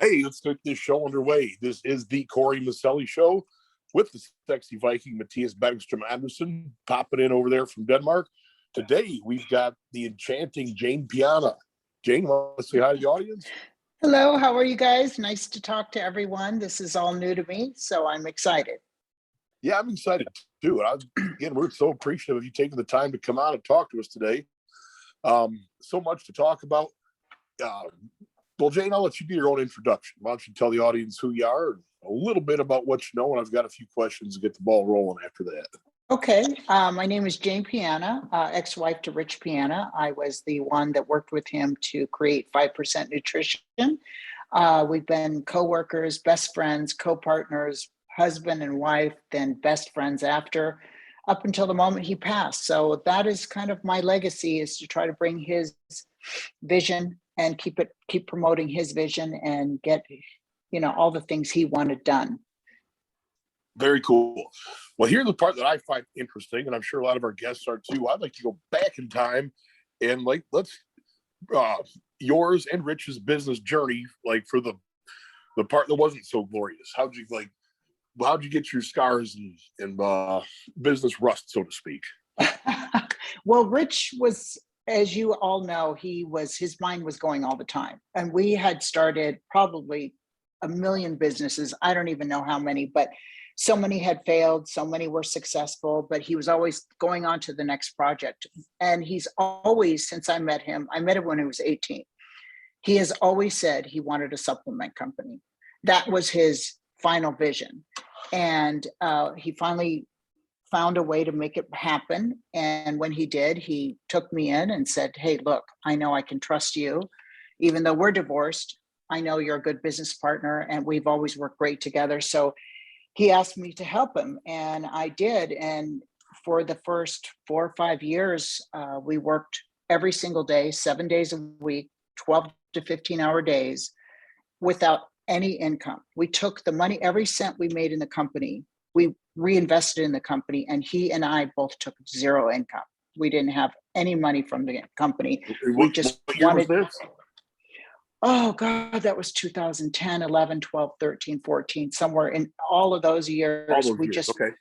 Hey, let's get this show underway. This is the Corey Maselli Show with the sexy Viking Matthias Bergstrom Anderson popping in over there from Denmark. Today, we've got the enchanting Jane Piana. Jane, want to say hi to the audience? Hello, how are you guys? Nice to talk to everyone. This is all new to me, so I'm excited. Yeah, I'm excited too. Again, we're so appreciative of you taking the time to come out and talk to us today. So much to talk about. Well, Jane, I'll let you do your own introduction. Why don't you tell the audience who you are and a little bit about what you know, and I've got a few questions to get the ball rolling after that. Okay, my name is Jane Piana, ex-wife to Rich Piana. I was the one that worked with him to create 5% Nutrition. We've been co-workers, best friends, co-partners, husband and wife, then best friends after, up until the moment he passed. So that is kind of my legacy, is to try to bring his vision and keep promoting his vision and get, all the things he wanted done. Very cool. Well, here's the part that I find interesting, and I'm sure a lot of our guests are too. I'd like to go back in time and let's yours and Rich's business journey, for the part that wasn't so glorious. How'd you get your scars and business rust, so to speak? Well, Rich was, as you all know, his mind was going all the time. And we had started probably a million businesses. I don't even know how many, but so many had failed, so many were successful, but he was always going on to the next project. And he's always, since I met him when he was 18, he has always said he wanted a supplement company. That was his final vision. And he finally found a way to make it happen. And when he did, he took me in and said, hey, look, I know I can trust you. Even though we're divorced, I know you're a good business partner and we've always worked great together. So he asked me to help him, and I did. And for the first 4 or 5 years, we worked every single day, 7 days a week, 12 to 15-hour days without any income. We took the money, every cent we made in the company, we reinvested in the company, and he and I both took zero income. We didn't have any money from the company. We just wanted. Oh God, that was 2010, 11, 12, 13, 14, somewhere in all of those years. Okay.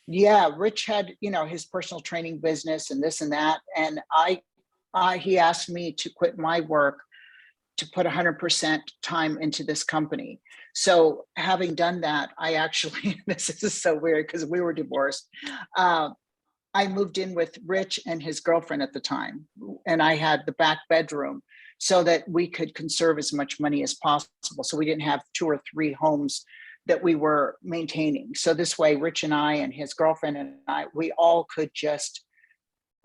Yeah, Rich had, his personal training business and this and that. And he asked me to quit my work to put 100% time into this company. So having done that, I actually, this is so weird because we were divorced. I moved in with Rich and his girlfriend at the time, and I had the back bedroom so that we could conserve as much money as possible. So we didn't have 2 or 3 homes that we were maintaining. So this way, Rich and I and his girlfriend and I, we all could just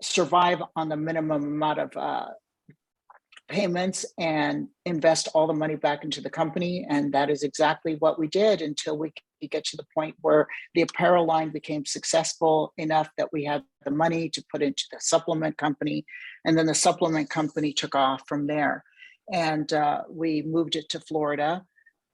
survive on the minimum amount of payments and invest all the money back into the company. And that is exactly what we did until we could get to the point where the apparel line became successful enough that we had the money to put into the supplement company. And then the supplement company took off from there. And we moved it to Florida,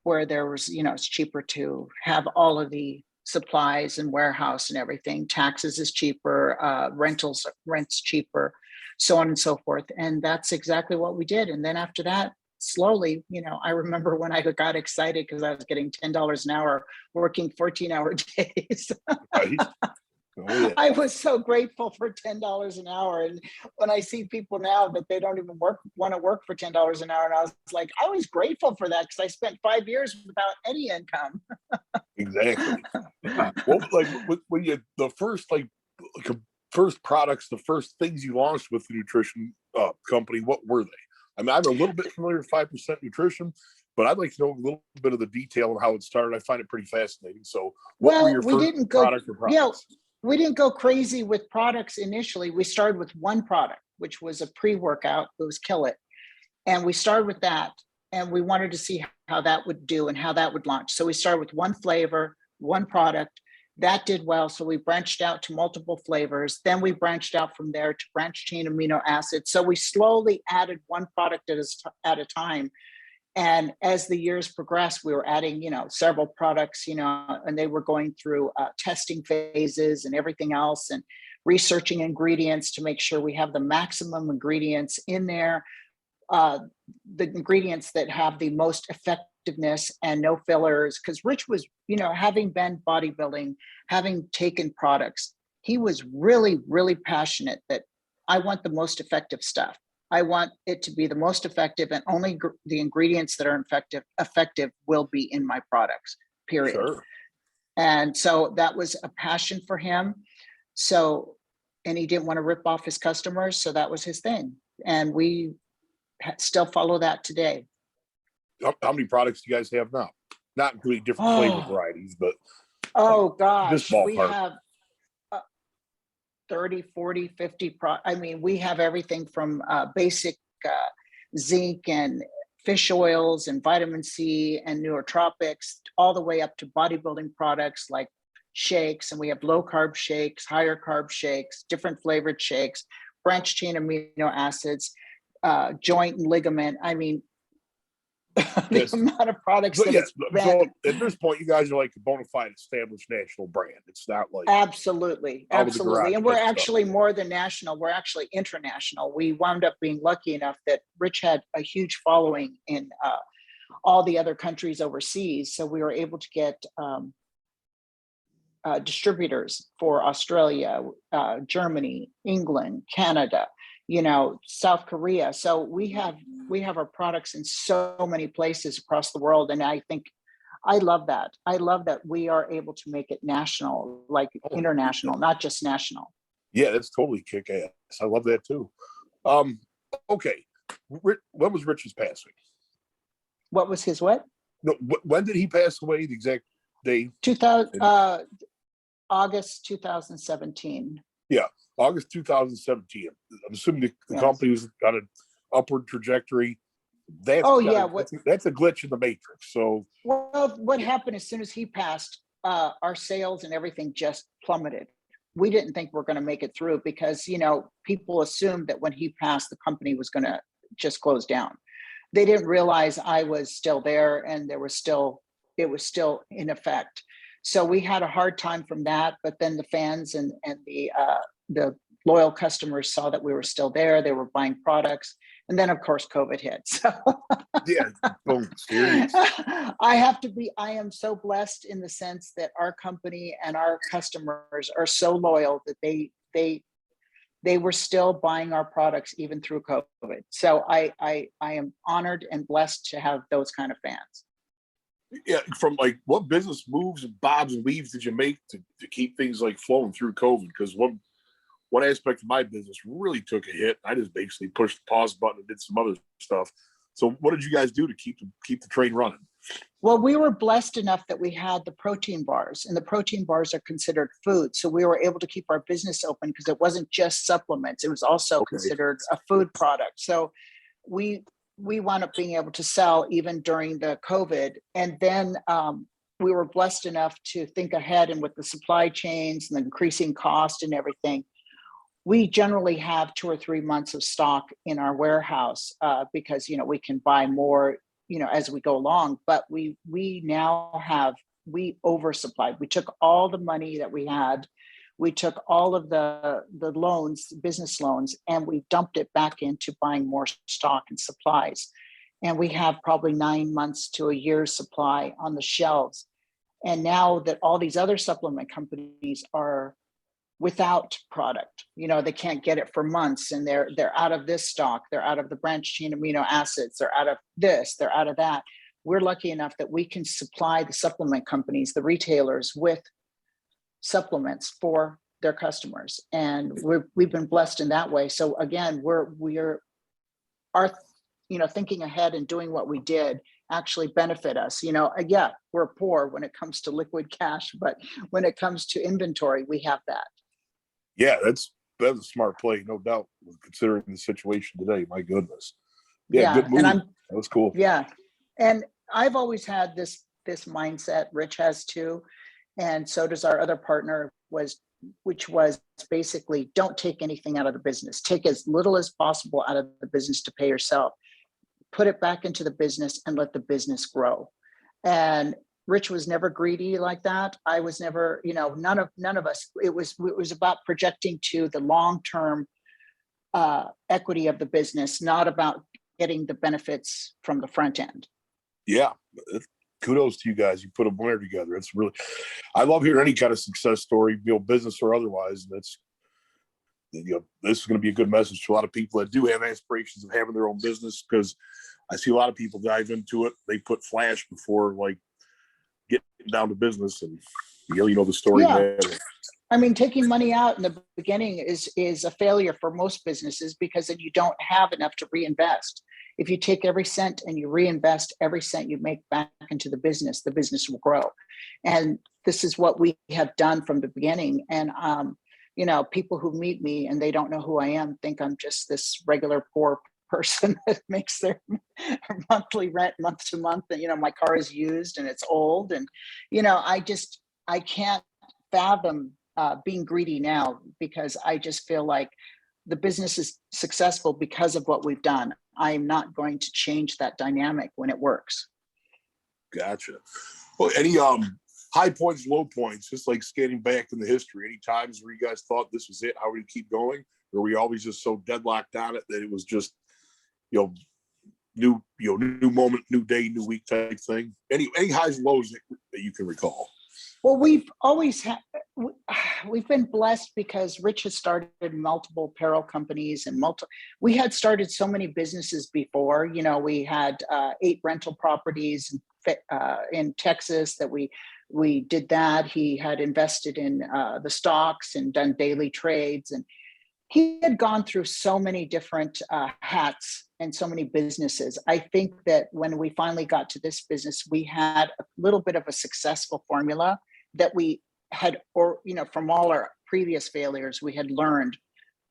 where there was, it's cheaper to have all of the supplies and warehouse and everything. Taxes is cheaper, rent's cheaper, so on and so forth. And that's exactly what we did. And then after that, slowly, I remember when I got excited because I was getting $10 an hour, working 14-hour days. Right. Oh, yeah. I was so grateful for $10 an hour. And when I see people now that they don't even want to work for $10 an hour, and I was like, I was grateful for that because I spent 5 years without any income. Exactly. Well, when you the first products, the first things you launched with the nutrition company, what were they? I mean, I'm a little bit familiar with 5% Nutrition, but I'd like to know a little bit of the detail on how it started. I find it pretty fascinating. So what were your first product or products? We didn't go crazy with products initially. We started with one product, which was a pre-workout. It was Kill It. And we started with that. And we wanted to see how that would do and how that would launch. So we started with one flavor, one product. That did well. So we branched out to multiple flavors. Then we branched out from there to branched chain amino acids. So we slowly added one product at a time. And as the years progressed, we were adding, several products, and they were going through testing phases and everything else, and researching ingredients to make sure we have the maximum ingredients in there, the ingredients that have the most effective effectiveness and no fillers. Because Rich was, having been bodybuilding, having taken products, he was really, really passionate that I want the most effective stuff. I want it to be the most effective, and only the ingredients that are effective will be in my products, period. Sure. And so that was a passion for him. So, and he didn't want to rip off his customers. So that was his thing. And we still follow that today. How many products do you guys have now? Not including different flavor varieties, but oh gosh, this ballpark. We have 30, 40, 50 I mean, we have everything from basic zinc and fish oils and vitamin C and nootropics, all the way up to bodybuilding products like shakes. And we have low carb shakes, higher carb shakes, different flavored shakes, branched chain amino acids, joint and ligament. I mean, the amount of products that it's been. So at this point, you guys are like a bona fide established national brand. It's not like absolutely. And we're actually more than national. We're actually international. We wound up being lucky enough that Rich had a huge following in all the other countries overseas. So we were able to get distributors for Australia, Germany, England, Canada, South Korea. So we have our products in so many places across the world. And I think I love that. I love that we are able to make it national, like international, not just national. Yeah, that's totally kick-ass. I love that too. Okay. When was Rich's passing? What was his what? No, when did he pass away? The exact day? August 2017. Yeah, August 2017. I'm assuming the company was on an upward trajectory. That's a glitch in the matrix. So, well, what happened as soon as he passed, our sales and everything just plummeted. We didn't think we're going to make it through because, people assumed that when he passed, the company was going to just close down. They didn't realize I was still there and it was still in effect. So we had a hard time from that, but then the fans and the loyal customers saw that we were still there. They were buying products. And then of course, COVID hit. So yeah, boom, serious. I am so blessed in the sense that our company and our customers are so loyal that they were still buying our products even through COVID. So I am honored and blessed to have those kind of fans. Yeah, from like what business moves and bobs and weaves did you make to keep things like flowing through COVID? Because one aspect of my business really took a hit. I just basically pushed the pause button and did some other stuff. So what did you guys do to keep the train running? Well, we were blessed enough that we had the protein bars, and the protein bars are considered food. So we were able to keep our business open because it wasn't just supplements. It was also considered a food product. So we wound up being able to sell even during the COVID. And then we were blessed enough to think ahead, and with the supply chains and the increasing cost and everything, we generally have 2 or 3 months of stock in our warehouse because, we can buy more, as we go along. But we oversupplied. We took all the money that we had. We took all of the loans, business loans, and we dumped it back into buying more stock and supplies. And we have probably 9 months to a year's supply on the shelves. And now that all these other supplement companies are without product, they can't get it for months, and they're out of this stock, they're out of the branched chain amino acids, they're out of this, they're out of that. We're lucky enough that we can supply the supplement companies, the retailers, with supplements for their customers, and we've been blessed in that way. So again, we're thinking ahead and doing what we did actually benefit us. Yeah, we're poor when it comes to liquid cash, but when it comes to inventory, we have that. Yeah, that's a smart play, no doubt, considering the situation today. My goodness. Yeah, good move. That was cool. Yeah, and I've always had this mindset. Rich has too, and so does our other partner, which was basically don't take anything out of the business. Take as little as possible out of the business to pay yourself. Put it back into the business and let the business grow. And Rich was never greedy like that. I was never, none of us. It was about projecting to the long-term equity of the business, not about getting the benefits from the front end. Yeah. Kudos to you guys. You put a winner together. It's really, I love hearing any kind of success story, business or otherwise. And it's, this is going to be a good message to a lot of people that do have aspirations of having their own business, because I see a lot of people dive into it. They put flash before like getting down to business, and the story. Yeah. Man. I mean, taking money out in the beginning is a failure for most businesses, because then you don't have enough to reinvest. If you take every cent and you reinvest every cent you make back into the business will grow. And this is what we have done from the beginning. And, people who meet me and they don't know who I am think I'm just this regular poor person that makes their monthly rent month to month. And, my car is used and it's old. And, I can't fathom being greedy now, because I just feel like the business is successful because of what we've done. I am not going to change that dynamic when it works. Gotcha. Well, any high points, low points, just like scanning back in the history, any times where you guys thought this was it, how we keep going? Or were we always just so deadlocked on it that it was just, new moment, new day, new week type thing? Any highs and lows that you can recall? Well, we've been blessed because Rich has started multiple apparel companies and we had started so many businesses before. We had 8 rental properties in Texas that we did that. He had invested in the stocks and done daily trades, and he had gone through so many different hats and so many businesses. I think that when we finally got to this business, we had a little bit of a successful formula that we had, from all our previous failures, we had learned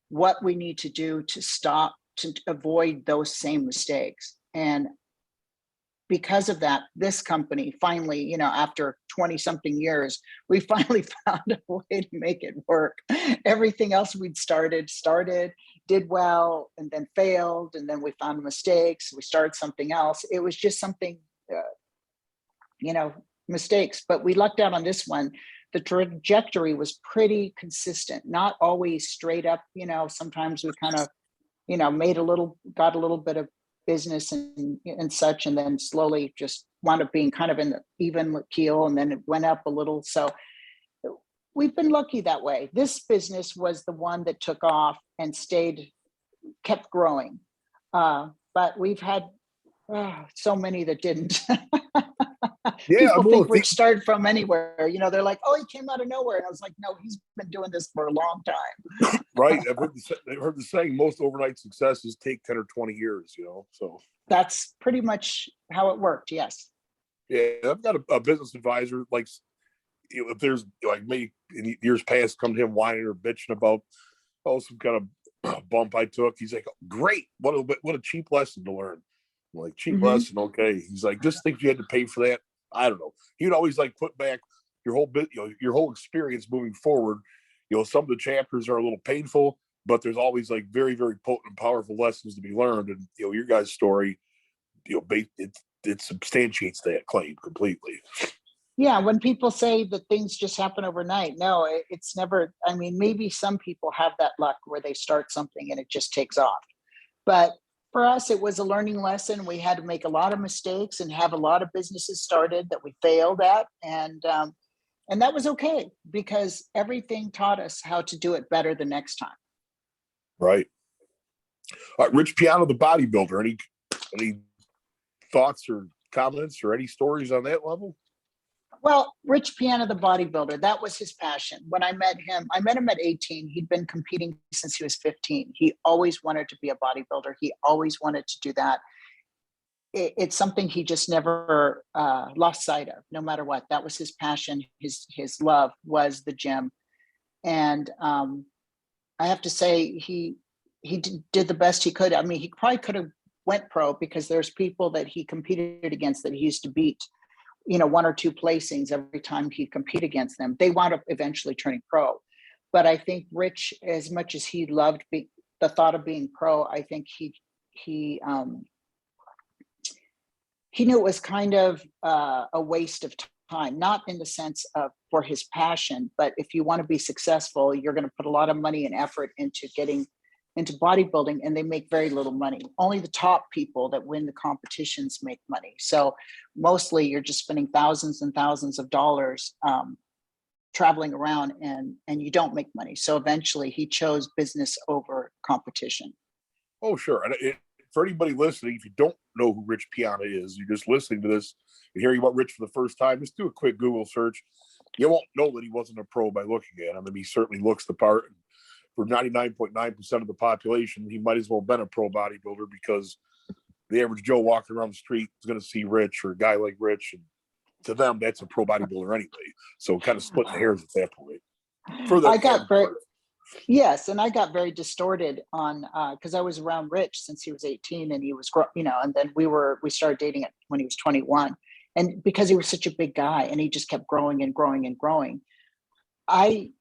what we need to do to avoid those same mistakes. And because of that, this company finally, after 20 something years, we finally found a way to make it work. Everything else we'd started, did well, and then failed. And then we found mistakes. We started something else. It was just something, mistakes, but we lucked out on this one. The trajectory was pretty consistent, not always straight up. Sometimes we kind of, got a little bit of business and such, and then slowly just wound up being kind of in the even keel, and then it went up a little. So we've been lucky that way. This business was the one that took off and kept growing. But we've had so many that didn't. Yeah, People think Rich started from anywhere. They're like, "Oh, he came out of nowhere." And I was like, "No, he's been doing this for a long time." Right. I've heard the saying, most overnight successes take 10 or 20 years, so. That's pretty much how it worked. Yes. Yeah, I've got a business advisor, like, if there's like me in years past, come to him whining or bitching about, some kind of bump I took. He's like, "Great. What a cheap lesson to learn." I'm like, cheap lesson. Okay. He's like, "Just think you had to pay for that." I don't know. He'd always like put back your whole bit, your whole experience moving forward. Some of the chapters are a little painful, but there's always like very, very potent and powerful lessons to be learned. And your guys' story, it substantiates that claim completely. Yeah, when people say that things just happen overnight, no, it's never. I mean, maybe some people have that luck where they start something and it just takes off. But for us, it was a learning lesson. We had to make a lot of mistakes and have a lot of businesses started that we failed at. And that was okay, because everything taught us how to do it better the next time. Right. All right, Rich Piana, the bodybuilder. Any thoughts or comments or any stories on that level? Well, Rich Piana, the bodybuilder, that was his passion. When I met him at 18. He'd been competing since he was 15. He always wanted to be a bodybuilder. He always wanted to do that. It's something he just never lost sight of, no matter what. That was his passion. His love was the gym. And I have to say, he did the best he could. I mean, he probably could have went pro, because there's people that he competed against that he used to beat, 1 or 2 placings every time he compete against them. They wound up eventually turning pro. But I think Rich, as much as he loved the thought of being pro, I think he knew it was kind of a waste of time, not in the sense of for his passion, but if you want to be successful, you're going to put a lot of money and effort into getting into bodybuilding, and they make very little money. Only the top people that win the competitions make money. So mostly you're just spending thousands and thousands of dollars traveling around, and you don't make money. So eventually he chose business over competition. Oh, sure. And for anybody listening, if you don't know who Rich Piana is, you're just listening to this, you're hearing about Rich for the first time, just do a quick Google search. You won't know that he wasn't a pro by looking at him. I mean, he certainly looks the part. For 99.9% of the population, he might as well have been a pro bodybuilder, because the average Joe walking around the street is going to see Rich, or a guy like Rich, and to them, that's a pro bodybuilder anyway. So kind of splitting the hairs at that point. For the I got yes, and I got very distorted on because I was around Rich since he was 18, and he was, and then we started dating when he was 21, and because he was such a big guy and he just kept growing and growing and growing, I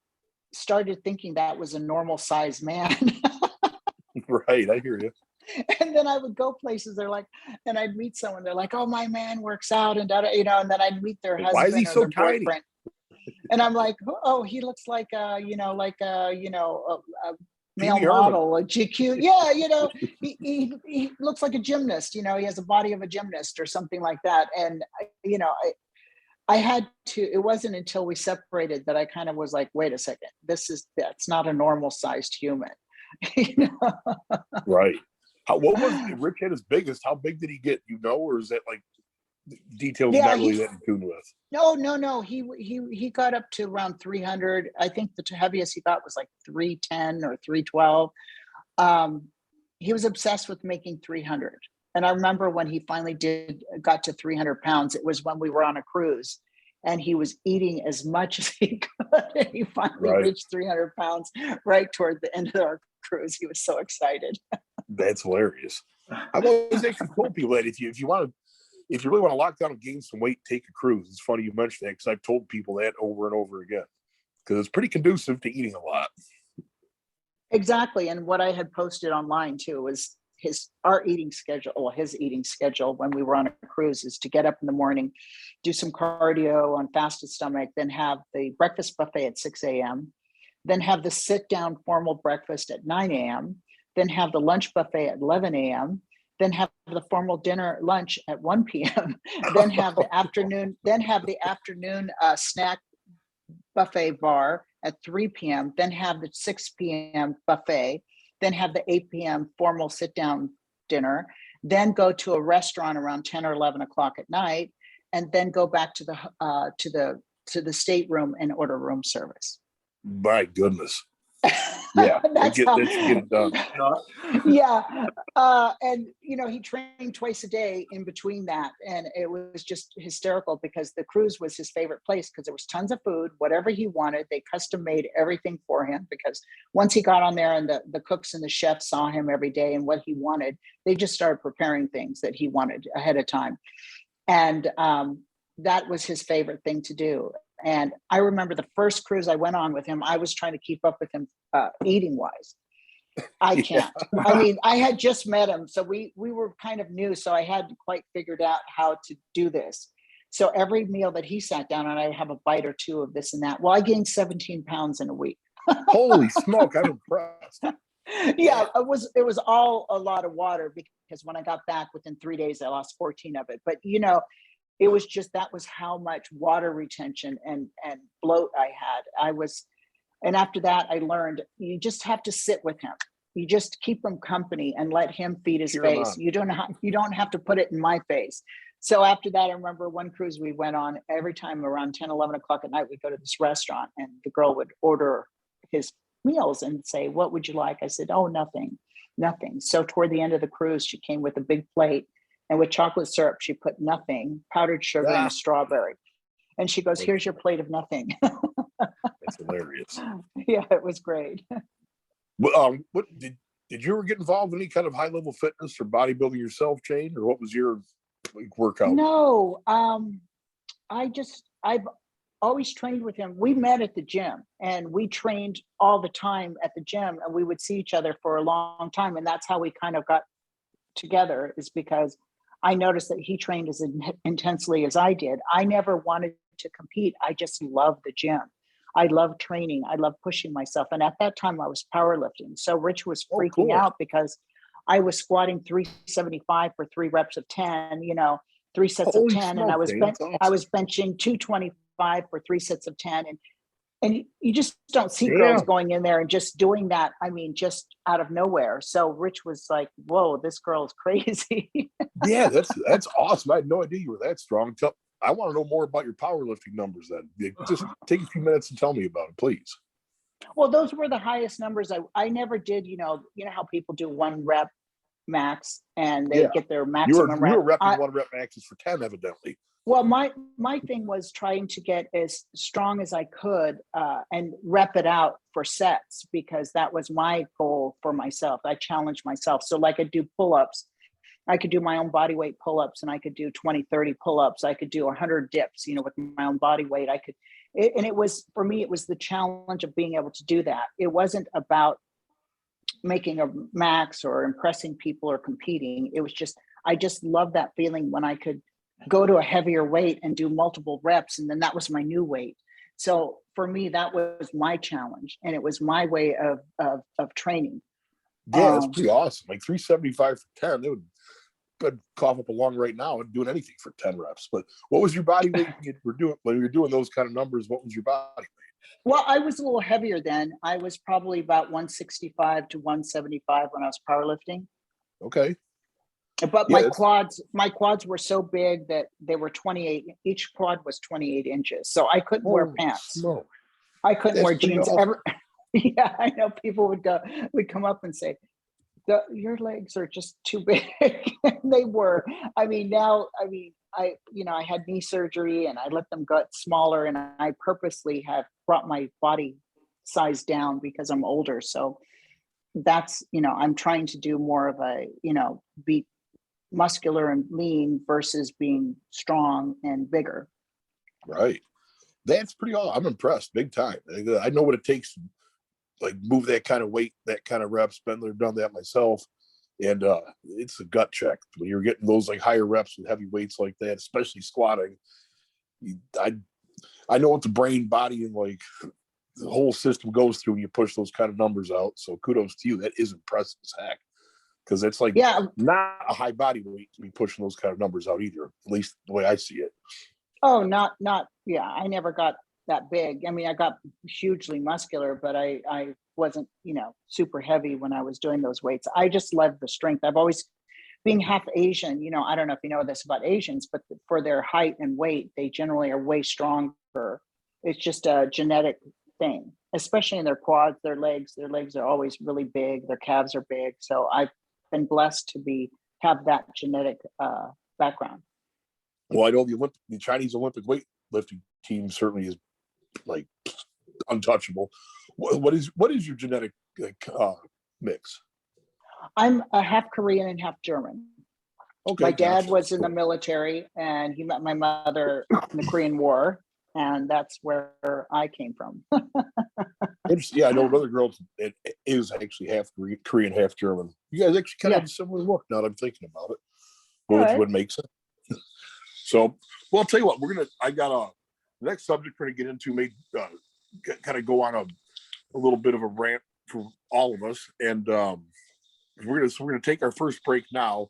started thinking that was a normal size man. Right, I hear you. And then I would go places, they're like, and I'd meet someone, they're like, oh, my man works out, and and then I'd meet their husband. Why is he so their tiny? boyfriend. And I'm like, oh, he looks like a male model, a GQ. Yeah, he looks like a gymnast. He has a body of a gymnast or something like that. And I had to. It wasn't until we separated that I kind of was like, wait a second, that's not a normal sized human. Right. What was Rich at his biggest? How big did he get? Or is that like details not really that in tune with? No. He got up to around 300. I think the heaviest he got was like 310 or 312. He was obsessed with making 300. And I remember when he finally got to 300 pounds, it was when we were on a cruise, and he was eating as much as he could. And he finally reached 300 pounds right toward the end of our cruise. He was so excited. That's hilarious. I've always actually told people that if you really want to lock down and gain some weight, take a cruise. It's funny you mentioned that, because I've told people that over and over again, because it's pretty conducive to eating a lot. Exactly. And what I had posted online too was his eating schedule when we were on a cruise is to get up in the morning, do some cardio on fasted stomach, then have the breakfast buffet at 6 a.m., then have the sit down formal breakfast at 9 a.m., then have the lunch buffet at 11 a.m., then have the formal lunch at 1 p.m., then have the afternoon snack buffet bar at 3 p.m., then have the 6 p.m. buffet, then have the 8 p.m. formal sit down dinner, then go to a restaurant around 10 or 11 o'clock at night, and then go back to the stateroom and order room service. My goodness. Yeah, that's get it done. Yeah. And he trained twice a day in between that, and it was just hysterical, because the cruise was his favorite place, because there was tons of food, whatever he wanted. They custom made everything for him, because once he got on there and the cooks and the chefs saw him every day and what he wanted, they just started preparing things that he wanted ahead of time. And that was his favorite thing to do. And I remember the first cruise I went on with him, I was trying to keep up with him eating wise. I can't. Yeah. I mean, I had just met him, so we were kind of new, so I hadn't quite figured out how to do this. So every meal that he sat down on, I'd have a bite or two of this and that. Well, I gained 17 pounds in a week. Holy smoke, I'm impressed. Yeah, it was all a lot of water, because when I got back within 3 days, I lost 14 of it. But it was just, that was how much water retention and bloat I had. And after that, I learned you just have to sit with him. You just keep him company and let him feed his face. You don't have to put it in my face. So after that, I remember one cruise we went on, every time around 10, 11 o'clock at night, we'd go to this restaurant, and the girl would order his meals and say, what would you like? I said, oh, nothing. So toward the end of the cruise, she came with a big plate, and with chocolate syrup, she put nothing, powdered sugar, and a strawberry. And she goes, here's your plate of nothing. That's hilarious. Yeah, it was great. What did you ever get involved in any kind of high level fitness or bodybuilding yourself, Jane? Or what was your workout? No, I've always trained with him. We met at the gym, and we trained all the time at the gym, and we would see each other for a long time. And that's how we kind of got together, is because I noticed that he trained as intensely as I did. I never wanted to compete. I just loved the gym. I love training. I love pushing myself. And at that time I was powerlifting. So Rich was Oh, freaking cool. out because I was squatting 375 for 3 reps of 10, 3 sets of Holy 10. And smoke, Jane, that's I awesome. was benching 225 for 3 sets of 10. And you just don't see girls Damn. going in there and just doing that. I mean, just out of nowhere. So Rich was like, whoa, this girl is crazy. Yeah, that's awesome. I had no idea you were that strong. I want to know more about your powerlifting numbers then. Just take a few minutes and tell me about it, please. Well, those were the highest numbers. I never did, how people do 1 rep max and they Yeah. get their You were maximum rep. repping 1 rep maxes for 10, evidently. Well, my thing was trying to get as strong as I could and rep it out for sets, because that was my goal for myself. I challenged myself. So like I do pull-ups. I could do my own body weight pull-ups, and I could do 20, 30 pull-ups. I could do 100 dips, with my own body weight. And it was, for me, it was the challenge of being able to do that. It wasn't about making a max or impressing people or competing. It was just, I just love that feeling when I could go to a heavier weight and do multiple reps. And then that was my new weight. So for me, that was my challenge, and it was my way of training. Yeah, that's pretty awesome. Like 375 for 10, it would cough up a lung right now and doing anything for 10 reps. But what was your body weight when you were doing those kind of numbers? What was your body weight? Well, I was a little heavier then. I was probably about 165 to 175 when I was powerlifting. Okay. But my quads were so big that they were 28. Each quad was 28 inches. So I couldn't wear pants. Smoke. I couldn't wear jeans awesome. ever. Yeah, I know people would come up and say, your legs are just too big. And they were. I had knee surgery and I let them get smaller, and I purposely have brought my body size down because I'm older. So that's, I'm trying to do more of a, be muscular and lean versus being strong and bigger. Right. That's pretty awesome. I'm impressed big time. I know what it takes to like move that kind of weight, that kind of reps. Been there, done that myself. And it's a gut check when you're getting those like higher reps with heavy weights like that, especially squatting. I know what the brain, body, and like the whole system goes through when you push those kind of numbers out. So kudos to you. That is impressive as heck, because it's like not a high body weight to be pushing those kind of numbers out either. At least the way I see it. Oh, not. Yeah, I never got that big. I mean, I got hugely muscular, but I wasn't, super heavy when I was doing those weights. I just love the strength. I've always, being half Asian, I don't know if you know this about Asians, but for their height and weight, they generally are way stronger. It's just a genetic thing, especially in their quads, their legs. Their legs are always really big. Their calves are big. So I've been blessed to have that genetic background. Well, I know the Chinese Olympic weightlifting team certainly is like untouchable. What is your genetic mix? I'm a half Korean and half German. Okay, my dad was in the military, and he met my mother in the Korean War, and that's where I came from. Interesting. Yeah, I know another girl that is actually half Korean, half German. You guys actually kind of have a similar look now that I'm thinking about it, which would make sense. So, well, I'll tell you what, I got the next subject we're going to get into may kind of go on a little bit of a rant for all of us. And we're going to take our first break now,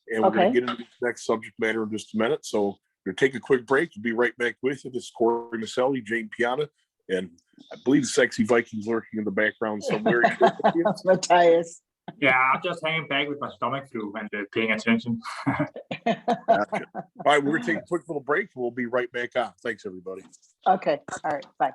and we're going to get into the next subject matter in just a minute. So we're going to take a quick break. We'll be right back with you. This is Corey Maselli, Jane Piana, and I believe the sexy Viking's lurking in the background somewhere. Matthias. Yeah, I'm just hanging back with my stomach flu and paying attention. Gotcha. All right, we're going to take a quick little break. We'll be right back on. Thanks, everybody. Okay. All right. Bye.